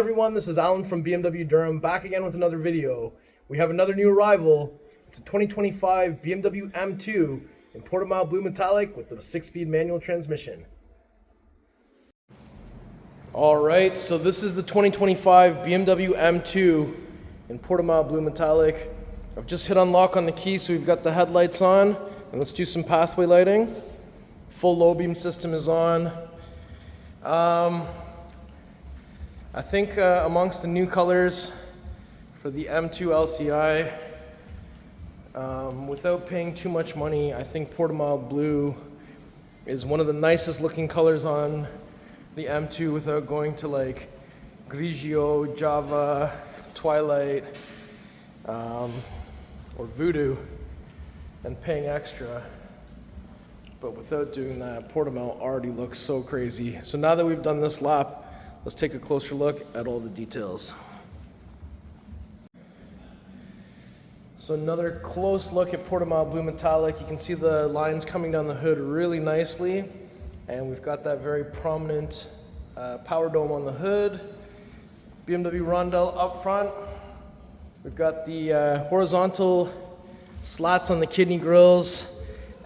everyone, this is Alan from BMW Durham, back again with another video. We have another new arrival. It's a 2025 BMW M2 in Portimao Blue Metallic with the 6-speed manual transmission. Alright, so this is the 2025 BMW M2 in Portimao Blue Metallic. I've just hit unlock on the key, so we've got the headlights on, and let's do some pathway lighting. Full low beam system is on. I think amongst the new colors for the M2 LCI, without paying too much money, I think Portimao Blue is one of the nicest looking colors on the M2 without going to like Grigio, Java, Twilight, or Voodoo and paying extra. But without doing that, Portimao already looks so crazy. So now that we've done this lap, let's take a closer look at all the details. So another close look at Portimao Blue Metallic. You can see the lines coming down the hood really nicely. And we've got that very prominent power dome on the hood. BMW Rondell up front. We've got the horizontal slats on the kidney grills.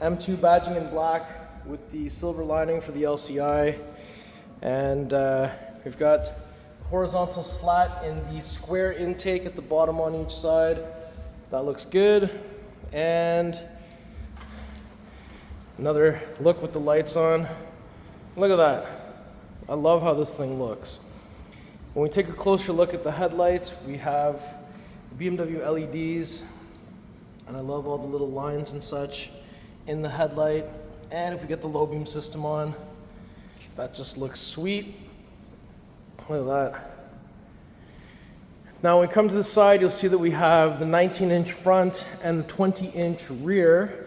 M2 badging in black with the silver lining for the LCI. And we've got a horizontal slat in the square intake at the bottom on each side. That looks good. And another look with the lights on. Look at that. I love how this thing looks. When we take a closer look at the headlights, we have the BMW LEDs. And I love all the little lines and such in the headlight. And if we get the low beam system on, that just looks sweet. Look at that. Now when we come to the side, you'll see that we have the 19-inch front and the 20-inch rear.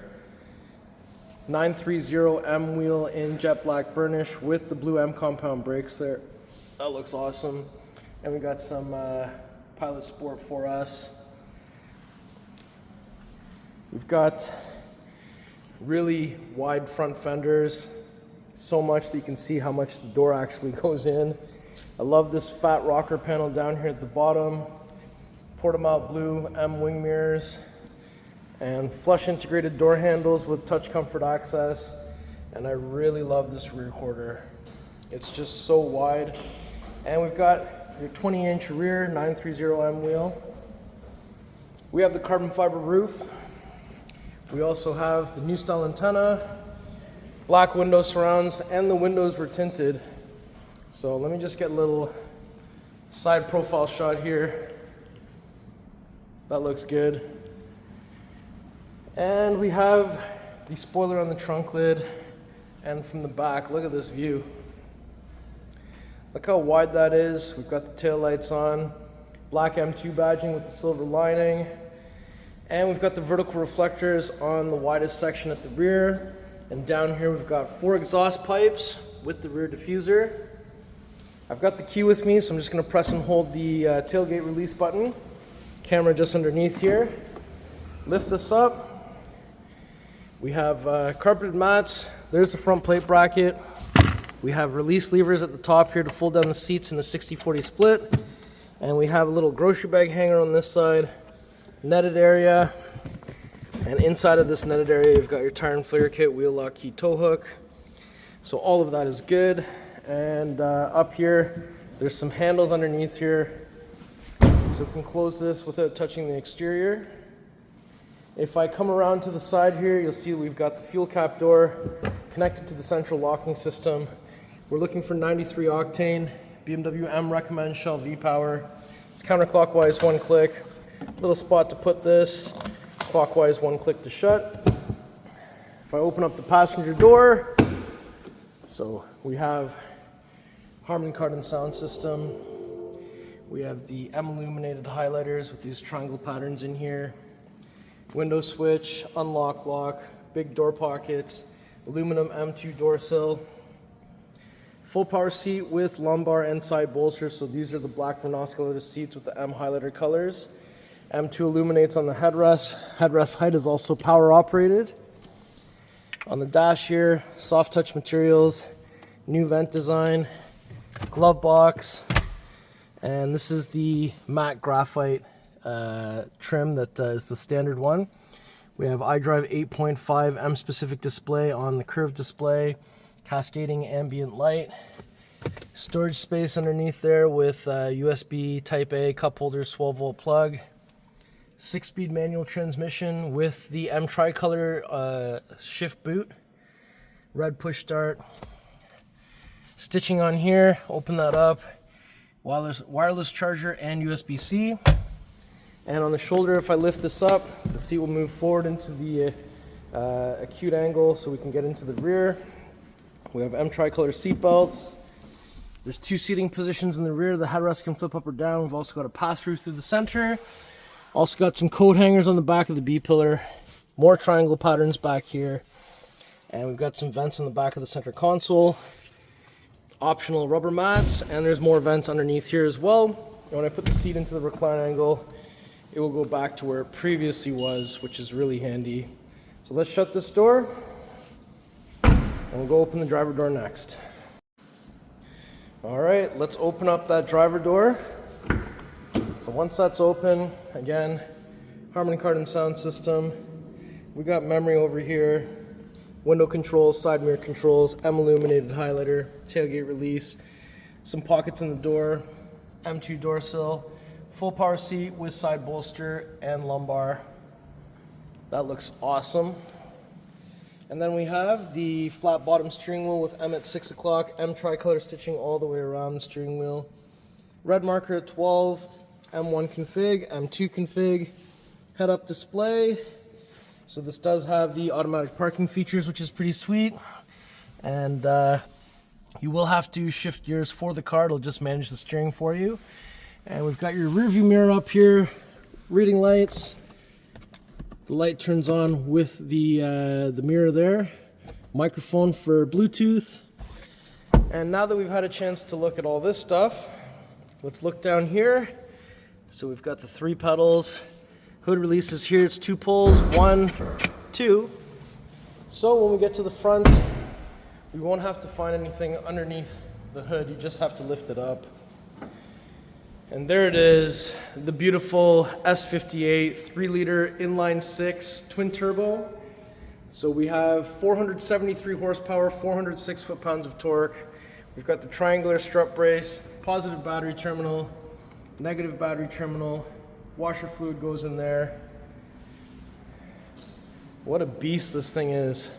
930M wheel in JetBlack Burnished with the blue M compound brakes there. That looks awesome. And we got some Pilot Sport 4S. We've got really wide front fenders, so much that you can see how much the door actually goes in. I love this fat rocker panel down here at the bottom. Portimao Blue M wing mirrors and flush integrated door handles with touch comfort access. And I really love this rear quarter. It's just so wide. And we've got your 20-inch rear 930M wheel. We have the carbon fiber roof. We also have the new style antenna, black window surrounds, and the windows were tinted. So let me just get a little side profile shot here. That looks good. And we have the spoiler on the trunk lid, and from the back, look at this view. Look how wide that is. We've got the tail lights on, black M2 badging with the silver lining. And we've got the vertical reflectors on the widest section at the rear. And down here we've got 4 exhaust pipes with the rear diffuser. I've got the key with me, so I'm just going to press and hold the tailgate release button. Camera just underneath here. Lift this up. We have carpeted mats. There's the front plate bracket. We have release levers at the top here to fold down the seats in a 60-40 split. And we have a little grocery bag hanger on this side. Netted area, and inside of this netted area you've got your tire inflator kit, wheel lock key tow hook. So all of that is good. And up here there's some handles underneath here, so we can close this without touching the exterior. If I come around to the side here, you'll see we've got the fuel cap door connected to the central locking system. We're looking for 93 octane. BMW M recommends Shell V-Power. It's counterclockwise 1 click. Little spot to put this, clockwise 1 click to shut. If I open up the passenger door, so we have Harman Kardon sound system. We have the M illuminated highlighters with these triangle patterns in here. Window switch, unlock lock, big door pockets, aluminum M2 door sill. Full power seat with lumbar and side bolsters. So these are the Black Vernasca Leather seats with the M highlighter colors. M2 illuminates on the headrest. Headrest height is also power operated. On the dash here, soft touch materials, new vent design, glove box, And this is the matte graphite trim that is the standard one. We have iDrive 8.5 M specific display on the curved display, cascading ambient light, storage space underneath there with USB Type A cup holder 12-volt plug, 6-speed manual transmission with the M tricolor shift boot, red push start, stitching on here, open that up, wireless charger and USB-C. And on the shoulder, if I lift this up, the seat will move forward into the acute angle so we can get into the rear. We have M tricolor seat belts. There's 2 seating positions in the rear. The headrest can flip up or down. We've also got a pass-through through the center. Also got some coat hangers on the back of the B-pillar. More triangle patterns back here. And we've got some vents on the back of the center console. Optional rubber mats, and there's more vents underneath here as well. And when I put the seat into the recline angle, it will go back to where it previously was, which is really handy. So let's shut this door, and we'll go open the driver door next. All right, let's open up that driver door. So once that's open, again, Harman Kardon sound system. We got memory over here, window controls, side mirror controls, M illuminated highlighter, tailgate release, some pockets in the door, M2 door sill, full power seat with side bolster and lumbar. That looks awesome. And then we have the flat bottom steering wheel with M at 6 o'clock, M tricolor stitching all the way around the steering wheel. Red marker at 12, M1 config, M2 config, head-up display. So this does have the automatic parking features, which is pretty sweet. And you will have to shift gears for the car. It'll just manage the steering for you. And we've got your rear view mirror up here, reading lights. The light turns on with the mirror there. Microphone for Bluetooth. And now that we've had a chance to look at all this stuff, let's look down here. So we've got the 3 pedals. Hood releases here, it's 2 pulls, 1, 2. So when we get to the front, we won't have to find anything underneath the hood. You just have to lift it up. And there it is, the beautiful S58 3-liter inline 6 twin turbo. So we have 473 horsepower, 406 foot-pounds of torque. We've got the triangular strut brace, positive battery terminal, negative battery terminal, washer fluid goes in there. What a beast this thing is.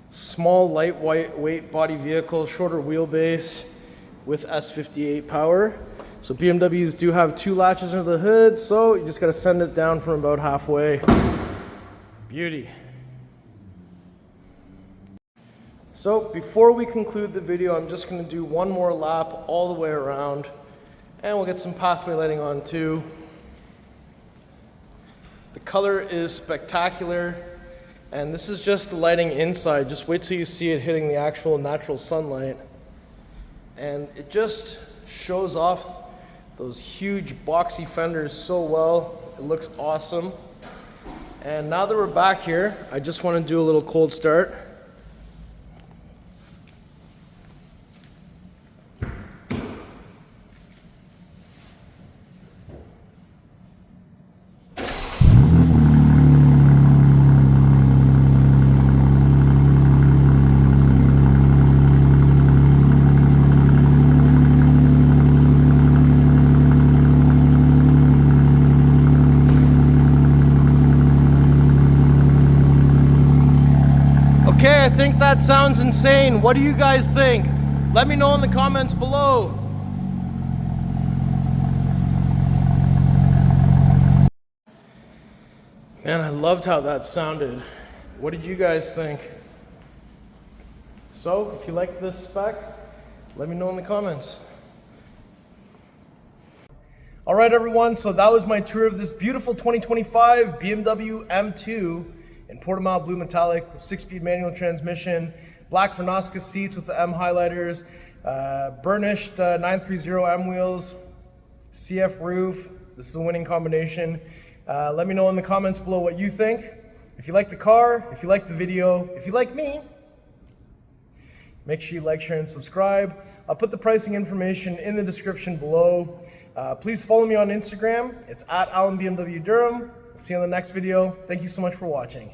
Small, lightweight body vehicle, shorter wheelbase with S58 power. So BMWs do have 2 latches under the hood, so you just gotta send it down from about halfway. Beauty. So before we conclude the video, I'm just gonna do one more lap all the way around, and we'll get some pathway lighting on too. The color is spectacular, and this is just the lighting inside. Just wait till you see it hitting the actual natural sunlight. And it just shows off those huge boxy fenders so well. It looks awesome. And now that we're back here, I just want to do a little cold start. Okay, I think that sounds insane. What do you guys think? Let me know in the comments below. Man, I loved how that sounded. What did you guys think? So, if you like this spec, let me know in the comments. All right, everyone, so that was my tour of this beautiful 2025 BMW M2 in Portimao Blue Metallic with 6-speed manual transmission, Black Vernasca seats with the M highlighters, Burnished 930M wheels, CF roof. This is a winning combination. Let me know in the comments below what you think. If you like the car, if you like the video, if you like me, Make sure you like, share, and subscribe. I'll put the pricing information in the description below. Please follow me on Instagram. It's @AlanBMW Durham. See you on the next video. Thank you so much for watching.